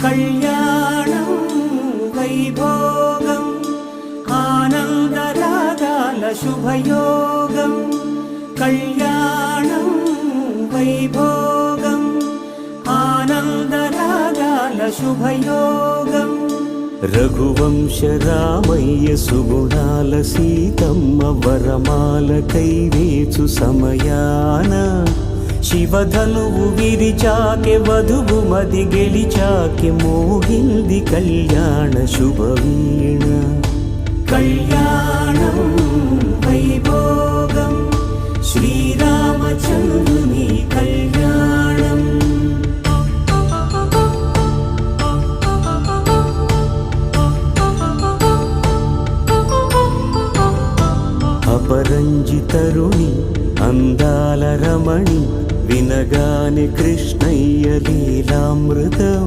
కళ్యాణం వైభోగం ఆనందరాగాల శుభయోగం కళ్యాణం వైభోగం ఆనందరాగాల శుభయోగం రఘువంశ రామయ్య సుగుణాల సీతమ్మ వరమాల కైవేచు సమయాన శివధనువు విరిచాకె వధువు మది గెలిచాకె మోగింది కళ్యాణ శుభవీణ కళ్యాణం వైభోగం శ్రీరామచంద్రుని కళ్యాణం అపరంజి తరుణి అందాల రమణి వినగానే కృష్ణయ్య లీలామృతం